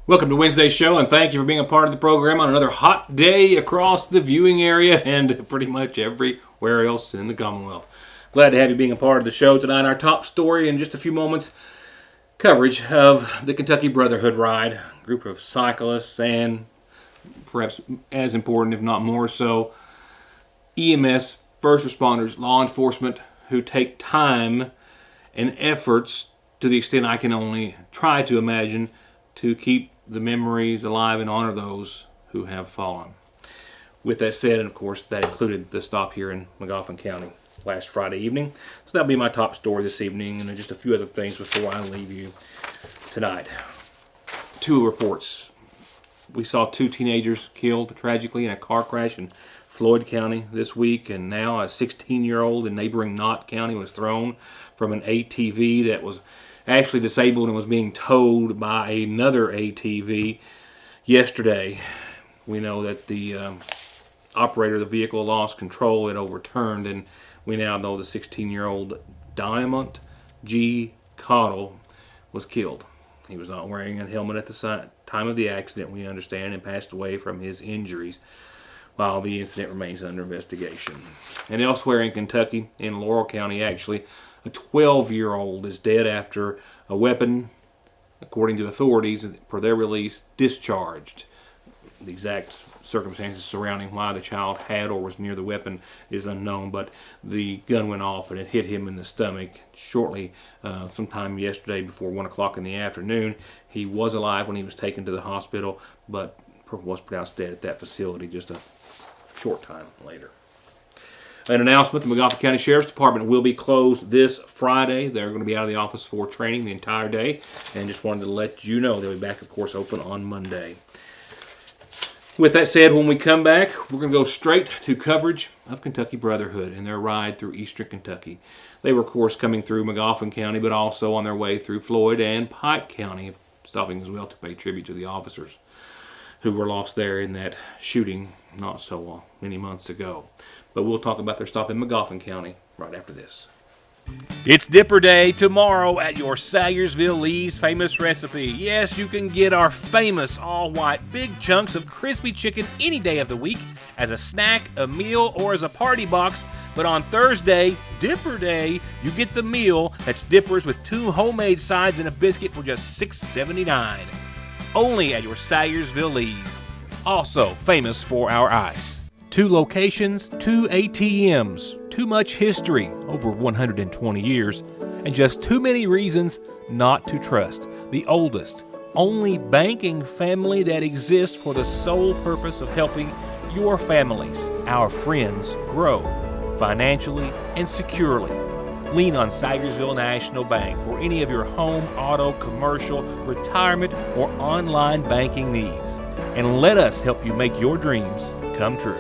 Welcome to Wednesday's show, and thank you for being a part of the program on another hot day across the viewing area and pretty much everywhere else in the Commonwealth. Glad to have you being a part of the show tonight. Our top story in just a few moments, coverage of the Kentucky Brotherhood Ride, a group of cyclists and perhaps as important, if not more so, EMS, first responders, law enforcement who take time and efforts to the extent I can only try to imagine to keep the memories alive and honor those who have fallen. With that said, and of course, that included the stop here in Magoffin County last Friday evening. So that'll be my top story this evening, and just a few other things before I leave you tonight. Two reports. We saw two teenagers killed tragically in a car crash in Floyd County this week, and now a 16-year-old in neighboring Knott County was thrown from an ATV that was actually disabled and was being towed by another ATV yesterday. We know that the operator of the vehicle lost control. It overturned, and we now know the 16-year-old Diamond G. Cottle was killed. He was not wearing a helmet at the time of the accident, we understand, and passed away from his injuries while the incident remains under investigation. And elsewhere in Kentucky, in Laurel County actually, a 12-year-old is dead after a weapon, according to authorities, per their release, discharged. The exact circumstances surrounding why the child had or was near the weapon is unknown, but the gun went off and it hit him in the stomach shortly, sometime yesterday before 1 o'clock in the afternoon. He was alive when he was taken to the hospital, but was pronounced dead at that facility just a short time later. An announcement, the Magoffin County Sheriff's Department will be closed this Friday. They're going to be out of the office for training the entire day, and just wanted to let you know they'll be back, of course, open on Monday. With that said, when we come back, we're going to go straight to coverage of Kentucky Brotherhood and their ride through eastern Kentucky. They were, of course, coming through Magoffin County, but also on their way through Floyd and Pike County, stopping as well to pay tribute to the officers who were lost there in that shooting not so many months ago. But we'll talk about their stop in Magoffin County right after this. It's Dipper Day tomorrow at your Sayersville Lee's Famous Recipe. Yes, you can get our famous all-white big chunks of crispy chicken any day of the week as a snack, a meal, or as a party box. But on Thursday, Dipper Day, you get the meal that's dippers with 2 homemade sides and a biscuit for just $6.79. Only at your Sayersville Lee's. Also famous for our ice. 2 locations, 2 ATMs, too much history, over 120 years, and just too many reasons not to trust the oldest, only banking family that exists for the sole purpose of helping your families, our friends, grow financially and securely. Lean on Sayersville National Bank for any of your home, auto, commercial, retirement, or online banking needs. And let us help you make your dreams come true.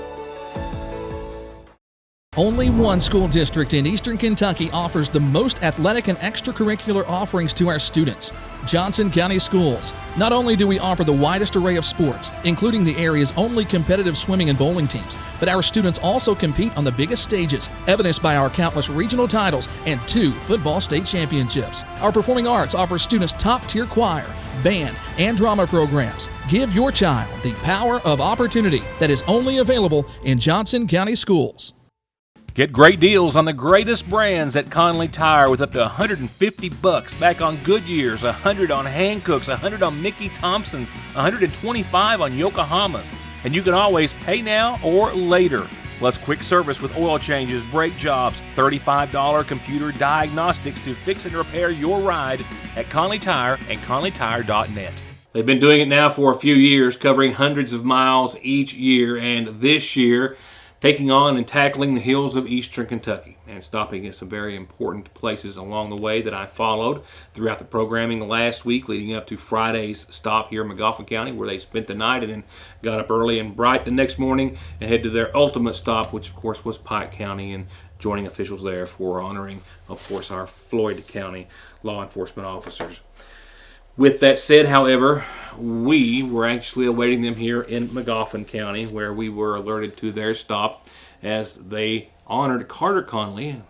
Only one school district in Eastern Kentucky offers the most athletic and extracurricular offerings to our students. Johnson County Schools. Not only do we offer the widest array of sports, including the area's only competitive swimming and bowling teams, but our students also compete on the biggest stages, evidenced by our countless regional titles and 2 football state championships. Our performing arts offers students top-tier choir, band, and drama programs. Give your child the power of opportunity that is only available in Johnson County Schools. Get great deals on the greatest brands at Conley Tire with up to $150 back on Goodyears, $100 on Hancooks, $100 on Mickey Thompson's, $125 on Yokohama's. And you can always pay now or later. Plus quick service with oil changes, brake jobs, $35 computer diagnostics to fix and repair your ride at Conley Tire and ConleyTire.net. They've been doing it now for a few years, covering hundreds of miles each year, and this year taking on and tackling the hills of eastern Kentucky and stopping at some very important places along the way that I followed throughout the programming last week leading up to Friday's stop here in Magoffin County, where they spent the night and then got up early and bright the next morning and head to their ultimate stop, which of course was Pike County, and joining officials there for honoring, of course, our Floyd County law enforcement officers. With that said, however, we were actually awaiting them here in Magoffin County, where we were alerted to their stop as they honored Carter Conley,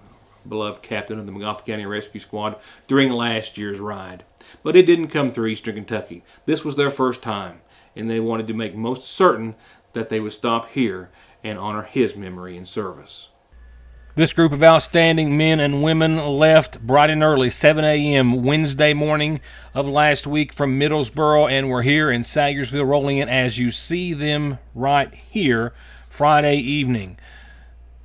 beloved captain of the Magoffin County Rescue Squad, during last year's ride. but it didn't come through Eastern Kentucky. This was their first time, and they wanted to make most certain that they would stop here and honor his memory and service. This group of outstanding men and women left bright and early, 7 a.m. Wednesday morning of last week from Middlesboro, and we're here in Sayersville rolling in as you see them right here Friday evening.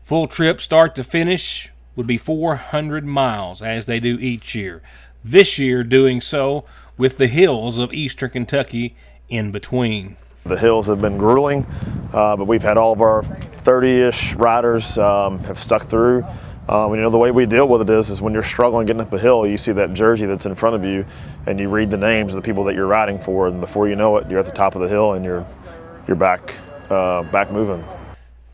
Full trip start to finish would be 400 miles as they do each year. This year doing so with the hills of Eastern Kentucky in between. The hills have been grueling, but we've had all of our 30-ish riders have stuck through. The way we deal with it is when you're struggling getting up a hill, you see that jersey that's in front of you, and you read the names of the people that you're riding for, and before you know it, you're at the top of the hill and you're back moving.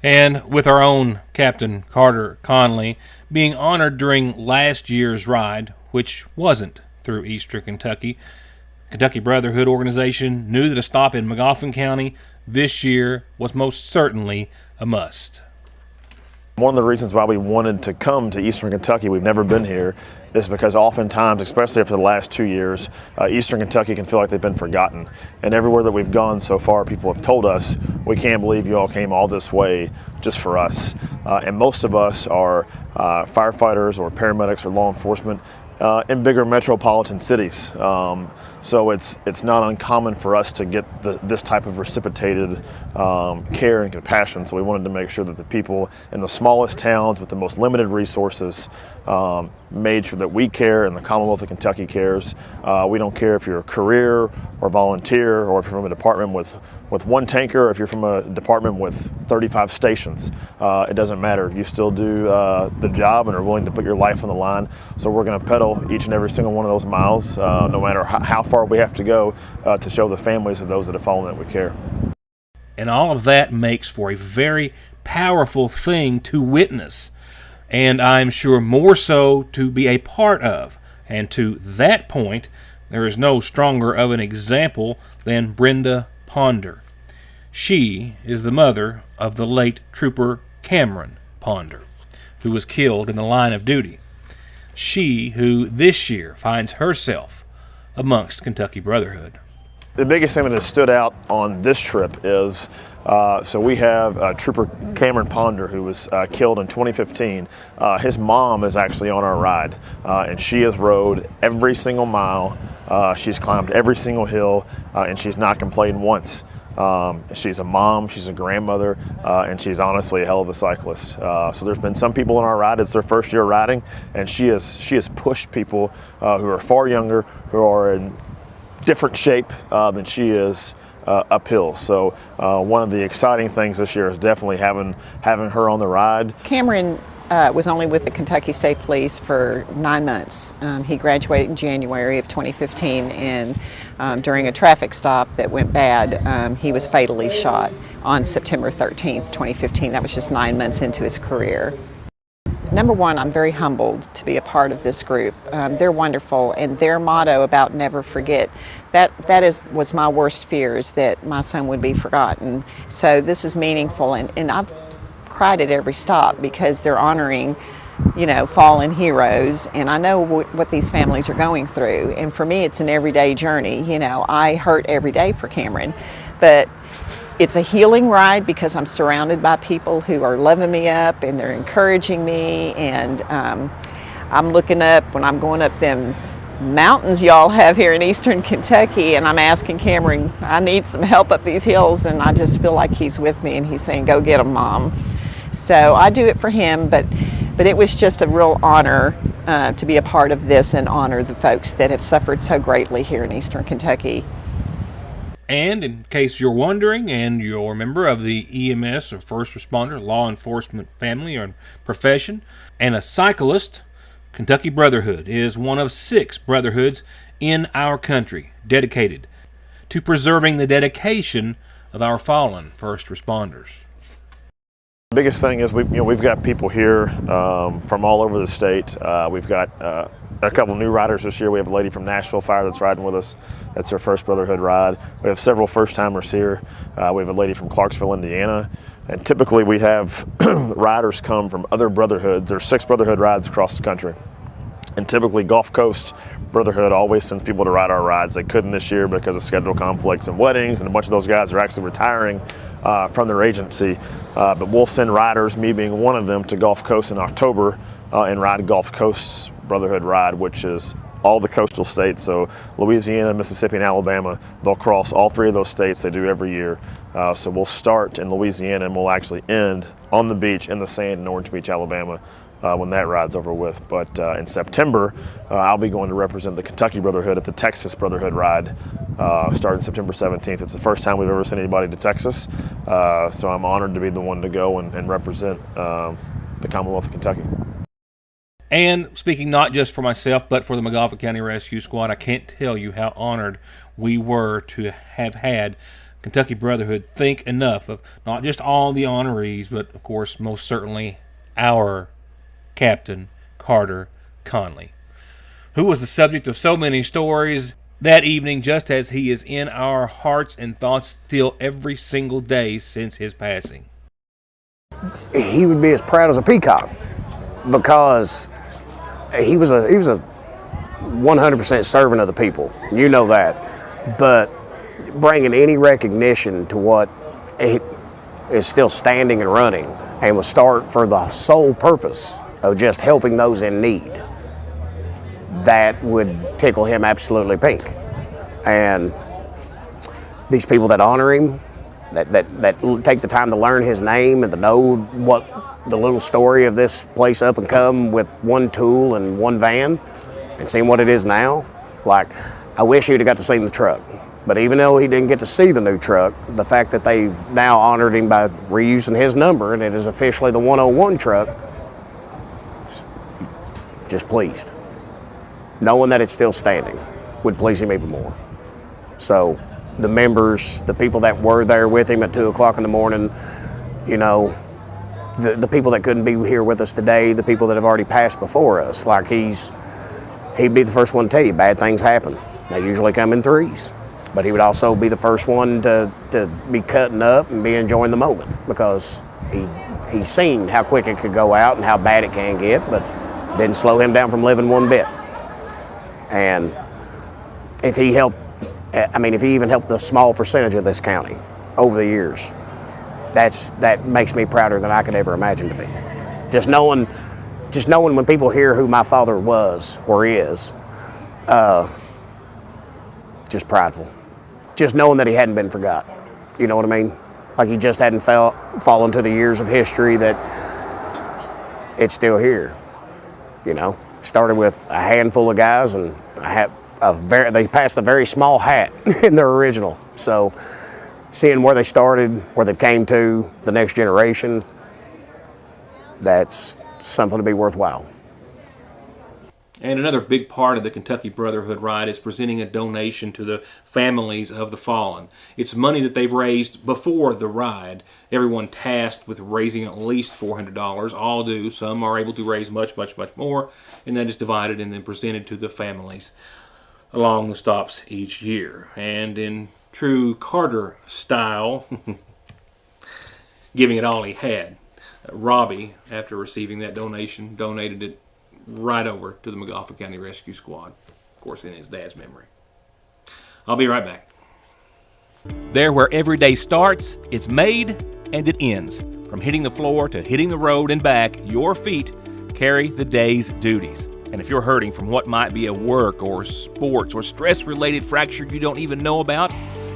And with our own Captain Carter Conley being honored during last year's ride, which wasn't through Eastern Kentucky, Kentucky Brotherhood organization knew that a stop in Magoffin County this year was most certainly a must. One of the reasons why we wanted to come to Eastern Kentucky, we've never been here, is because oftentimes, especially after the last 2 years, Eastern Kentucky can feel like they've been forgotten. And everywhere that we've gone so far, people have told us, we can't believe you all came all this way just for us. And most of us are firefighters or paramedics or law enforcement in bigger metropolitan cities. So it's not uncommon for us to get this type of reciprocated care and compassion. So we wanted to make sure that the people in the smallest towns with the most limited resources made sure that we care and the Commonwealth of Kentucky cares. We don't care if you're a career or volunteer, or if you're from a department with one tanker, or if you're from a department with 35 stations. It doesn't matter. You still do the job and are willing to put your life on the line. So we're going to pedal each and every single one of those miles, no matter how far we have to go, to show the families of those that have fallen that we care. And all of that makes for a very powerful thing to witness, and I'm sure more so to be a part of. And to that point, there is no stronger of an example than Brenda Ponder. She is the mother of the late Trooper Cameron Ponder, who was killed in the line of duty. She who this year finds herself amongst Kentucky Brotherhood. The biggest thing that has stood out on this trip is, so we have Trooper Cameron Ponder, who was killed in 2015. His mom is actually on our ride, and she has rode every single mile. She's climbed every single hill, and she's not complained once. She's a mom, she's a grandmother, and she's honestly a hell of a cyclist. So there's been some people in our ride, it's their first year riding, and she has pushed people who are far younger, who are in different shape than she is uphill. So one of the exciting things this year is definitely having her on the ride. Cameron was only with the Kentucky State Police for 9 months. He graduated in January of 2015, and during a traffic stop that went bad, he was fatally shot on September 13th, 2015. That was just 9 months into his career. Number one, I'm very humbled to be a part of this group. They're wonderful, and their motto about never forget, was my worst fear, is that my son would be forgotten. So this is meaningful, and I've cried at every stop because they're honoring, fallen heroes, and I know what these families are going through. And for me, it's an everyday journey. I hurt every day for Cameron, but it's a healing ride because I'm surrounded by people who are loving me up and they're encouraging me, and I'm looking up when I'm going up them mountains y'all have here in Eastern Kentucky, and I'm asking Cameron, I need some help up these hills, and I just feel like he's with me and he's saying, go get them, Mom. So I do it for him, but it was just a real honor to be a part of this and honor the folks that have suffered so greatly here in Eastern Kentucky. And in case you're wondering, and you're a member of the EMS or first responder, law enforcement family or profession, and a cyclist, Kentucky Brotherhood is one of 6 brotherhoods in our country dedicated to preserving the dedication of our fallen first responders. The biggest thing is we've got people here from all over the state. We've got a couple new riders this year. We have a lady from Nashville Fire that's riding with us. That's her first Brotherhood ride. We have several first-timers here. We have a lady from Clarksville, Indiana. And typically we have riders come from other brotherhoods. There's 6 Brotherhood rides across the country. And typically Gulf Coast Brotherhood always sends people to ride our rides. They couldn't this year because of schedule conflicts and weddings, and a bunch of those guys are actually retiring from their agency. But we'll send riders, me being one of them, to Gulf Coast in October and ride Gulf Coast Brotherhood Ride, which is all the coastal states. So Louisiana, Mississippi, and Alabama, they'll cross all 3 of those states. They do every year. So we'll start in Louisiana and we'll actually end on the beach in the sand in Orange Beach, Alabama, when that ride's over with. But in September, I'll be going to represent the Kentucky Brotherhood at the Texas Brotherhood Ride, starting September 17th. It's the first time we've ever sent anybody to Texas, so I'm honored to be the one to go and represent the Commonwealth of Kentucky. And speaking not just for myself, but for the Montgomery County Rescue Squad, I can't tell you how honored we were to have had Kentucky Brotherhood think enough of not just all the honorees, but of course, most certainly our Captain Carter Conley, who was the subject of so many stories that evening, just as he is in our hearts and thoughts still every single day since his passing. He would be as proud as a peacock because he was a 100% servant of the people. You know that. But bringing any recognition to what is still standing and running and will start for the sole purpose of just helping those in need, that would tickle him absolutely pink. And these people that honor him, that take the time to learn his name and to know what the little story of this place up and come with one tool and one van and seeing what it is now, like, I wish he'd have got to see the truck. But even though he didn't get to see the new truck, the fact that they've now honored him by reusing his number and it is officially the 101 truck, just pleased. Knowing that it's still standing would please him even more. So the members, the people that were there with him at 2 o'clock in the morning, you know, the people that couldn't be here with us today, the people that have already passed before us, like he'd be the first one to tell you bad things happen. They usually come in threes, but he would also be the first one to be cutting up and be enjoying the moment because he's seen how quick it could go out and how bad it can get, but didn't slow him down from living one bit. And if he even helped a small percentage of this county over the years, that makes me prouder than I could ever imagine to be. Just knowing when people hear who my father was or is, just prideful. Just knowing that he hadn't been forgot. You know what I mean? Like he just hadn't fallen to the years of history, that it's still here. You know, started with a handful of guys and they passed a very small hat in their original. So seeing where they started, where they've came to, the next generation, that's something to be worthwhile. And another big part of the Kentucky Brotherhood Ride is presenting a donation to the families of the fallen. It's money that they've raised before the ride. Everyone tasked with raising at least $400. All do. Some are able to raise much, much, much more. And that is divided and then presented to the families along the stops each year. And in true Carter style, giving it all he had, Robbie, after receiving that donation, donated it right over to the Montgomery County Rescue Squad, of course in his dad's memory. I'll be right back. There where every day starts, it's made and it ends. From hitting the floor to hitting the road and back, your feet carry the day's duties. And if you're hurting from what might be a work or sports or stress-related fracture you don't even know about,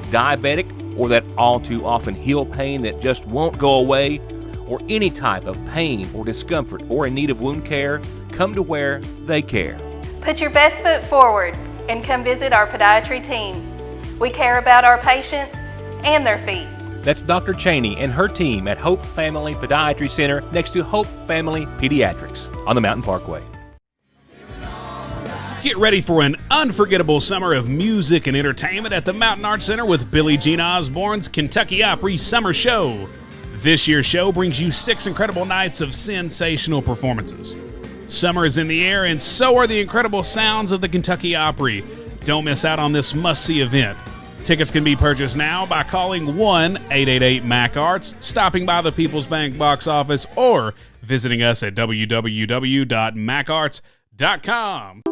diabetic, or that all too often heel pain that just won't go away, or any type of pain or discomfort or in need of wound care, come to where they care. Put your best foot forward and come visit our podiatry team. We care about our patients and their feet. That's Dr. Cheney and her team at Hope Family Podiatry Center next to Hope Family Pediatrics on the Mountain Parkway. Get ready for an unforgettable summer of music and entertainment at the Mountain Arts Center with Billie Jean Osborne's Kentucky Opry Summer Show. This year's show brings you 6 incredible nights of sensational performances. Summer is in the air, and so are the incredible sounds of the Kentucky Opry. Don't miss out on this must-see event. Tickets can be purchased now by calling 1-888-MAC-ARTS, stopping by the People's Bank box office, or visiting us at www.macarts.com. YourNewsToday.com.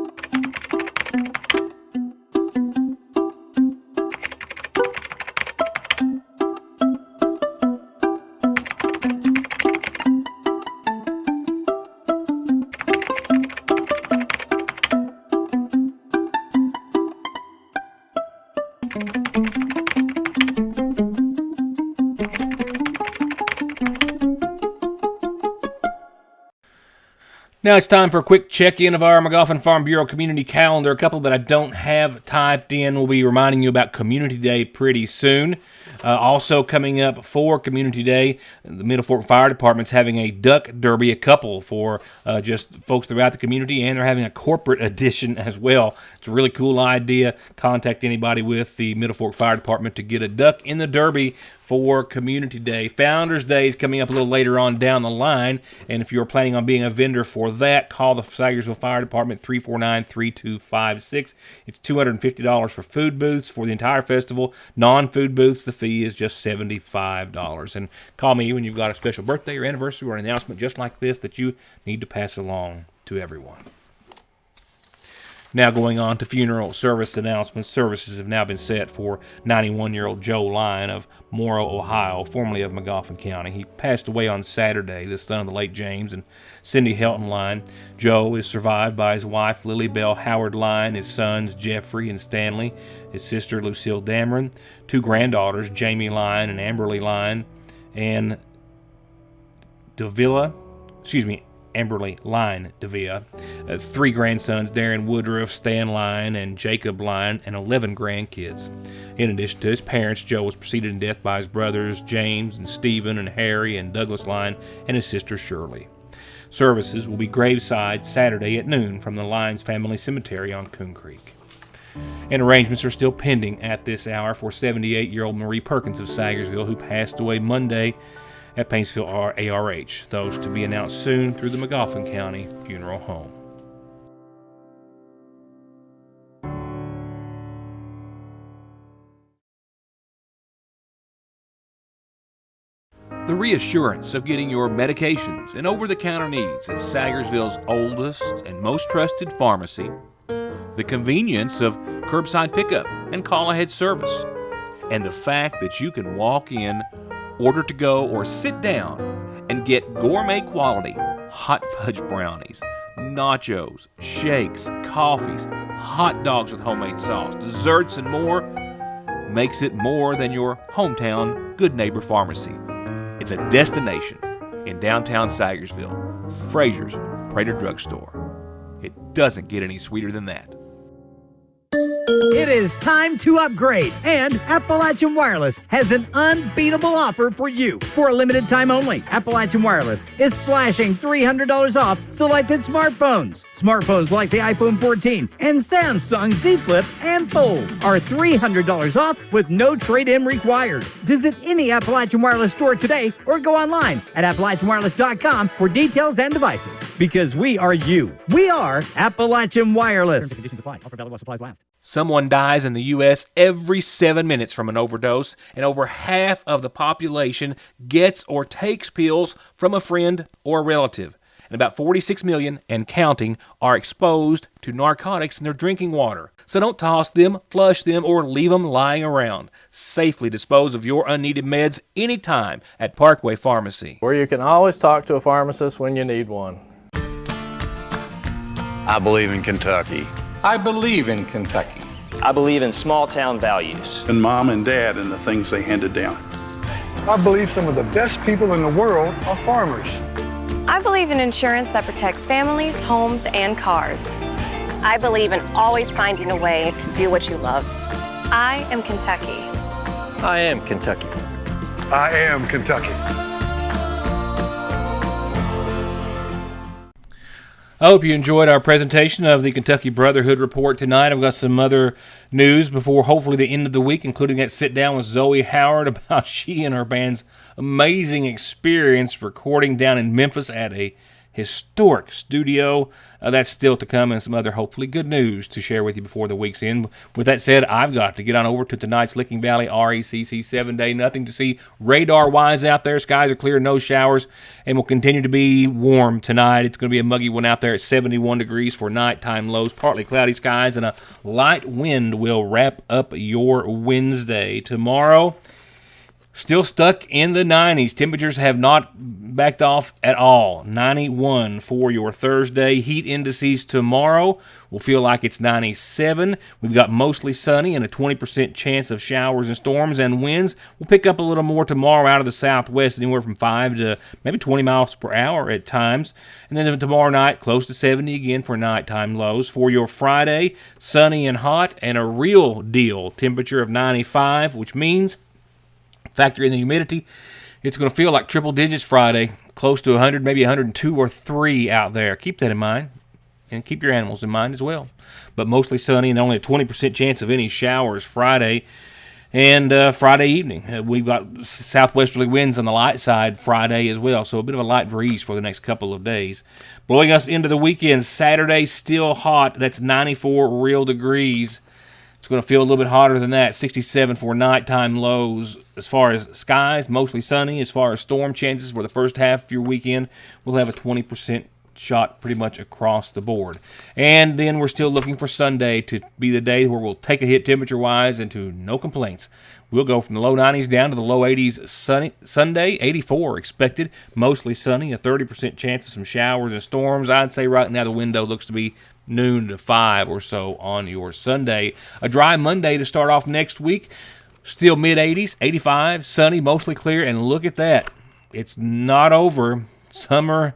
Now it's time for a quick check-in of our McGoffin Farm Bureau community calendar. A couple that I don't have typed in. We'll be reminding you about Community Day pretty soon. Also coming up for Community Day, the Middle Fork Fire Department's having a duck derby, a couple for just folks throughout the community, and they're having a corporate edition as well. It's a really cool idea. Contact anybody with the Middle Fork Fire Department to get a duck in the derby for Community Day. Founders Day is coming up a little later on down the line, and if you're planning on being a vendor for that, call the Sayersville Fire Department 349-3256. It's $250 for food booths for the entire festival. Non-food booths, the fee is just $75. And call me when you've got a special birthday or anniversary or an announcement just like this that you need to pass along to everyone. Now going on to funeral service announcements. Services have now been set for 91-year-old Joe Lyon of Morrow, Ohio, formerly of McGoffin County. He passed away on Saturday, the son of the late James and Cindy Helton Lyon. Joe is survived by his wife, Lily Bell Howard Lyon, his sons, Jeffrey and Stanley, his sister, Lucille Dameron, two granddaughters, Jamie Lyon and Amberly Lyon, and Amberly Lyon Davia, three grandsons, Darren Woodruff, Stan Lyon, and Jacob Lyon, and 11 grandkids. In addition to his parents, Joe was preceded in death by his brothers, James and Stephen and Harry and Douglas Lyon, and his sister Shirley. Services will be graveside Saturday at noon from the Lyons Family Cemetery on Coon Creek. And arrangements are still pending at this hour for 78-year-old Marie Perkins of Sayersville, who passed away Monday at Paintsville ARH. Those to be announced soon through the McGoffin County Funeral Home. The reassurance of getting your medications and over-the-counter needs at Sayersville's oldest and most trusted pharmacy, the convenience of curbside pickup and call-ahead service, and the fact that you can walk in, order to go, or sit down and get gourmet quality hot fudge brownies, nachos, shakes, coffees, hot dogs with homemade sauce, desserts, and more makes it more than your hometown Good Neighbor Pharmacy. It's a destination in downtown Sayersville, Frazier's Prater Drugstore. It doesn't get any sweeter than that. It is time to upgrade, and Appalachian Wireless has an unbeatable offer for you. For a limited time only, Appalachian Wireless is slashing $300 off selected smartphones. Smartphones like the iPhone 14 and Samsung Z Flip and Fold are $300 off with no trade-in required. Visit any Appalachian Wireless store today or go online at AppalachianWireless.com for details and devices. Because we are you. We are Appalachian Wireless. Terms and conditions apply. Offer valid while supplies last. Someone dies in the U.S. every 7 minutes from an overdose, and over half of the population gets or takes pills from a friend or relative. And about 46 million and counting are exposed to narcotics in their drinking water. So don't toss them, flush them, or leave them lying around. Safely dispose of your unneeded meds anytime at Parkway Pharmacy, where you can always talk to a pharmacist when you need one. I believe in Kentucky. I believe in Kentucky. I believe in small town values. And mom and dad and the things they handed down. I believe some of the best people in the world are farmers. I believe in insurance that protects families, homes, and cars. I believe in always finding a way to do what you love. I am Kentucky. I am Kentucky. I am Kentucky. I hope you enjoyed our presentation of the Kentucky Brotherhood Report tonight. I've got some other news before hopefully the end of the week, including that sit-down with Zoe Howard about she and her band's amazing experience recording down in Memphis at a historic studio. That's still to come, and some other hopefully good news to share with you before the week's end. With that said, I've got to get on over to tonight's Licking Valley RECC 7-day. Nothing to see radar-wise out there. Skies are clear, no showers, and will continue to be warm tonight. It's going to be a muggy one out there at 71 degrees for nighttime lows. Partly cloudy skies, and a light wind will wrap up your Wednesday. Tomorrow, still stuck in the 90s. Temperatures have not backed off at all. 91 for your Thursday. Heat indices tomorrow will feel like it's 97. We've got mostly sunny and a 20% chance of showers and storms, and winds will pick up a little more tomorrow out of the southwest, anywhere from 5 to maybe 20 miles per hour at times. And then tomorrow night, close to 70 again for nighttime lows. For your Friday, sunny and hot, and a real deal temperature of 95, which means factor in the humidity. It's going to feel like triple digits Friday, close to 100, maybe 102 or 3 out there. Keep that in mind, and keep your animals in mind as well. But mostly sunny and only a 20% chance of any showers Friday and Friday evening. We've got southwesterly winds on the light side Friday as well, so a bit of a light breeze for the next couple of days. Blowing us into the weekend, Saturday still hot. That's 94 real degrees. It's going to feel a little bit hotter than that, 67 for nighttime lows. As far as skies, mostly sunny. As far as storm chances for the first half of your weekend, we'll have a 20% shot pretty much across the board. And then we're still looking for Sunday to be the day where we'll take a hit temperature-wise into no complaints. We'll go from the low 90s down to the low 80s Sunday, 84 expected, mostly sunny, a 30% chance of some showers and storms. I'd say right now the window looks to be noon to 5 or so on your Sunday. A dry Monday to start off next week. Still mid-80s, 85, sunny, mostly clear, and look at that. It's not over. Summer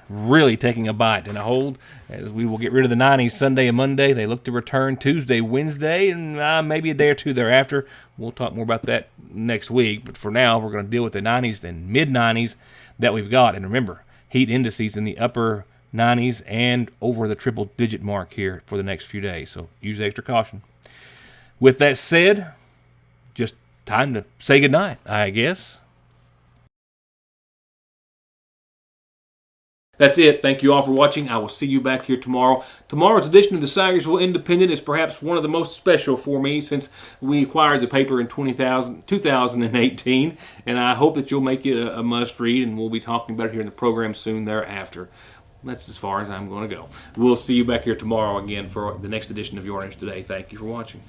really taking a bite and a hold as we will get rid of the 90s Sunday and Monday. They look to return Tuesday, Wednesday, and maybe a day or two thereafter. We'll talk more about that next week, but for now we're going to deal with the 90s and mid-90s that we've got. And remember, heat indices in the upper 90s and over the triple-digit mark here for the next few days, so use extra caution. With that said, just time to say goodnight, I guess. That's it. Thank you all for watching. I will see you back here tomorrow. Tomorrow's edition of the Sayersville Independent is perhaps one of the most special for me since we acquired the paper in 2018, and I hope that you'll make it a must-read, and we'll be talking about it here in the program soon thereafter. That's as far as I'm going to go. We'll see you back here tomorrow again for the next edition of Your News Today. Thank you for watching.